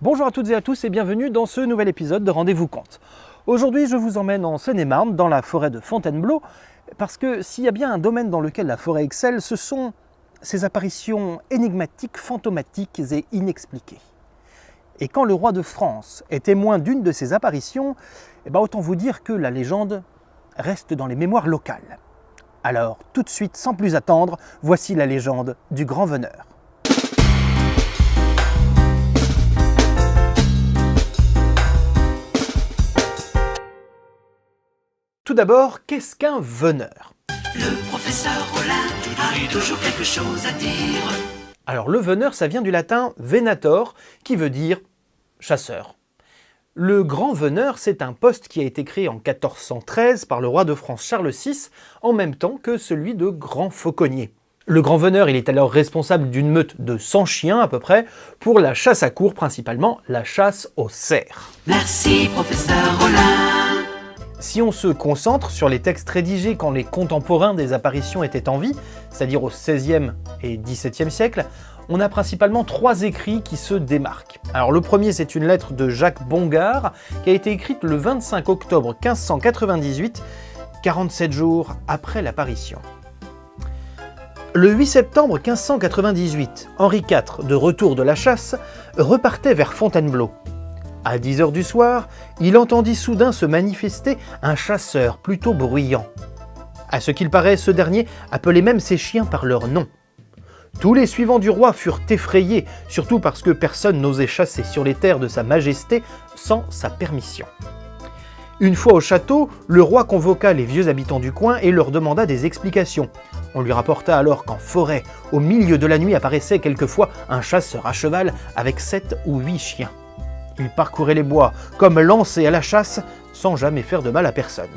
Bonjour à toutes et à tous et bienvenue dans ce nouvel épisode de Rendez-vous Contes. Aujourd'hui, je vous emmène en Seine-et-Marne, dans la forêt de Fontainebleau, parce que s'il y a bien un domaine dans lequel la forêt excelle, ce sont ces apparitions énigmatiques, fantomatiques et inexpliquées. Et quand le roi de France est témoin d'une de ces apparitions, autant vous dire que la légende reste dans les mémoires locales. Alors, tout de suite, sans plus attendre, voici la légende du Grand Veneur. Tout d'abord, qu'est-ce qu'un veneur? Le professeur Rollin a toujours quelque chose à dire. Alors le veneur, ça vient du latin venator, qui veut dire chasseur. Le grand veneur, c'est un poste qui a été créé en 1413 par le roi de France Charles VI, en même temps que celui de grand fauconnier. Le grand veneur, il est alors responsable d'une meute de 100 chiens à peu près, pour la chasse à courre, principalement la chasse aux cerfs. Merci, professeur Rollin. Si on se concentre sur les textes rédigés quand les contemporains des apparitions étaient en vie, c'est-à-dire au XVIe et XVIIe siècle, on a principalement 3 écrits qui se démarquent. Alors le premier, c'est une lettre de Jacques Bongard qui a été écrite le 25 octobre 1598, 47 jours après l'apparition. Le 8 septembre 1598, Henri IV, de retour de la chasse, repartait vers Fontainebleau. À 10h du soir, il entendit soudain se manifester un chasseur plutôt bruyant. À ce qu'il paraît, ce dernier appelait même ses chiens par leur nom. Tous les suivants du roi furent effrayés, surtout parce que personne n'osait chasser sur les terres de sa majesté sans sa permission. Une fois au château, le roi convoqua les vieux habitants du coin et leur demanda des explications. On lui rapporta alors qu'en forêt, au milieu de la nuit, apparaissait quelquefois un chasseur à cheval avec 7 ou 8 chiens. Il parcourait les bois comme lancé à la chasse, sans jamais faire de mal à personne.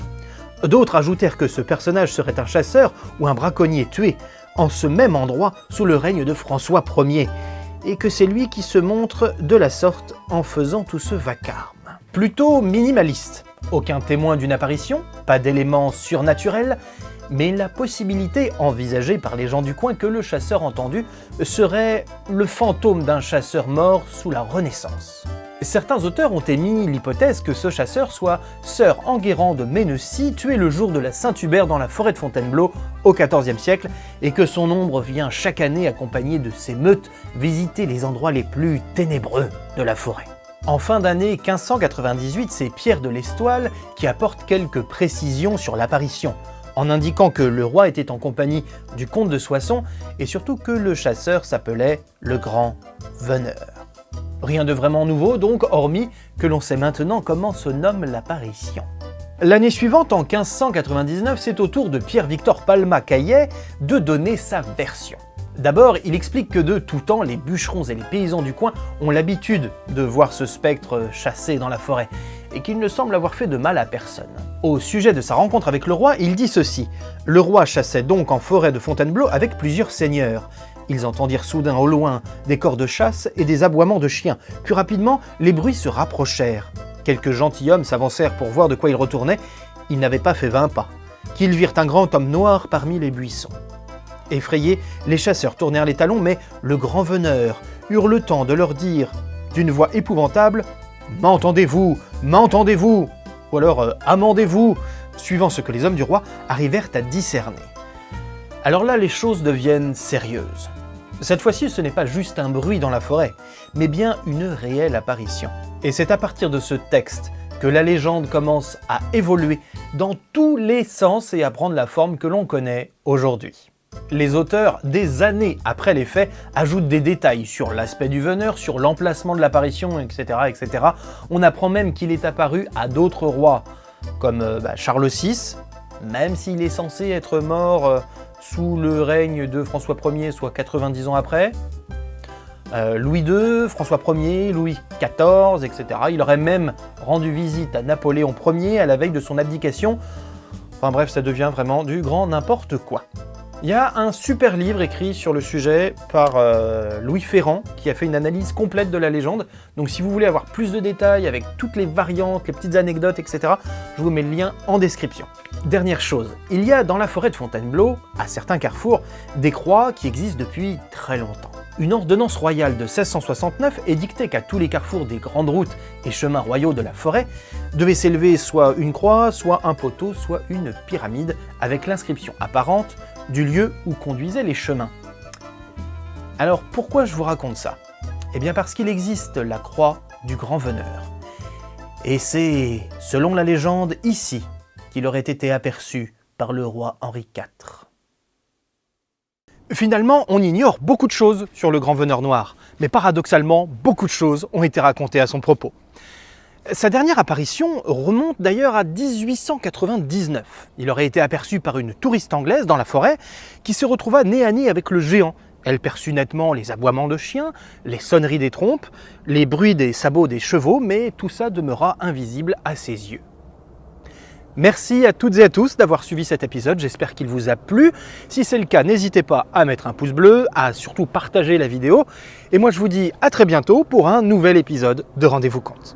D'autres ajoutèrent que ce personnage serait un chasseur ou un braconnier tué en ce même endroit sous le règne de François Ier, et que c'est lui qui se montre de la sorte en faisant tout ce vacarme. Plutôt minimaliste, aucun témoin d'une apparition, pas d'éléments surnaturels, mais la possibilité envisagée par les gens du coin que le chasseur entendu serait le fantôme d'un chasseur mort sous la Renaissance. Certains auteurs ont émis l'hypothèse que ce chasseur soit Sir Enguerrand de Ménecy, tué le jour de la Saint-Hubert dans la forêt de Fontainebleau au XIVe siècle, et que son ombre vient chaque année accompagné de ses meutes visiter les endroits les plus ténébreux de la forêt. En fin d'année 1598, c'est Pierre de l'Estoile qui apporte quelques précisions sur l'apparition, en indiquant que le roi était en compagnie du comte de Soissons et surtout que le chasseur s'appelait le Grand Veneur. Rien de vraiment nouveau donc, hormis que l'on sait maintenant comment se nomme l'apparition. L'année suivante, en 1599, c'est au tour de Pierre-Victor Palma-Caillet de donner sa version. D'abord, il explique que de tout temps, les bûcherons et les paysans du coin ont l'habitude de voir ce spectre chasser dans la forêt, et qu'il ne semble avoir fait de mal à personne. Au sujet de sa rencontre avec le roi, il dit ceci: « Le roi chassait donc en forêt de Fontainebleau avec plusieurs seigneurs. Ils entendirent soudain au loin des cors de chasse et des aboiements de chiens. Puis rapidement, les bruits se rapprochèrent. Quelques gentilshommes s'avancèrent pour voir de quoi il retournait. Ils n'avaient pas fait 20 pas, qu'ils virent un grand homme noir parmi les buissons. Effrayés, les chasseurs tournèrent les talons, mais le grand veneur eurent le temps de leur dire d'une voix épouvantable « M'entendez-vous ? M'entendez-vous » ou alors « Amendez-vous » suivant ce que les hommes du roi arrivèrent à discerner. Alors là, les choses deviennent sérieuses. Cette fois-ci, ce n'est pas juste un bruit dans la forêt, mais bien une réelle apparition. Et c'est à partir de ce texte que la légende commence à évoluer dans tous les sens et à prendre la forme que l'on connaît aujourd'hui. Les auteurs, des années après les faits, ajoutent des détails sur l'aspect du veneur, sur l'emplacement de l'apparition, etc., etc. On apprend même qu'il est apparu à d'autres rois, comme Charles VI, même s'il est censé être mort sous le règne de François Ier, soit 90 ans après. Louis II, François Ier, Louis XIV, etc. Il aurait même rendu visite à Napoléon Ier à la veille de son abdication. Enfin bref, ça devient vraiment du grand n'importe quoi. Il y a un super livre écrit sur le sujet par Louis Ferrand qui a fait une analyse complète de la légende. Donc si vous voulez avoir plus de détails avec toutes les variantes, les petites anecdotes, etc., je vous mets le lien en description. Dernière chose, il y a dans la forêt de Fontainebleau, à certains carrefours, des croix qui existent depuis très longtemps. Une ordonnance royale de 1669 édictait qu'à tous les carrefours des grandes routes et chemins royaux de la forêt devait s'élever soit une croix, soit un poteau, soit une pyramide, avec l'inscription apparente du lieu où conduisaient les chemins. Alors pourquoi je vous raconte ça? Eh bien parce qu'il existe la croix du Grand Veneur. Et c'est, selon la légende, ici qu'il aurait été aperçu par le roi Henri IV. Finalement, on ignore beaucoup de choses sur le Grand Veneur Noir, mais paradoxalement, beaucoup de choses ont été racontées à son propos. Sa dernière apparition remonte d'ailleurs à 1899. Il aurait été aperçu par une touriste anglaise dans la forêt qui se retrouva nez à nez avec le géant. Elle perçut nettement les aboiements de chiens, les sonneries des trompes, les bruits des sabots des chevaux, mais tout ça demeura invisible à ses yeux. Merci à toutes et à tous d'avoir suivi cet épisode, j'espère qu'il vous a plu. Si c'est le cas, n'hésitez pas à mettre un pouce bleu, à surtout partager la vidéo. Et moi je vous dis à très bientôt pour un nouvel épisode de Rendez-vous Conte.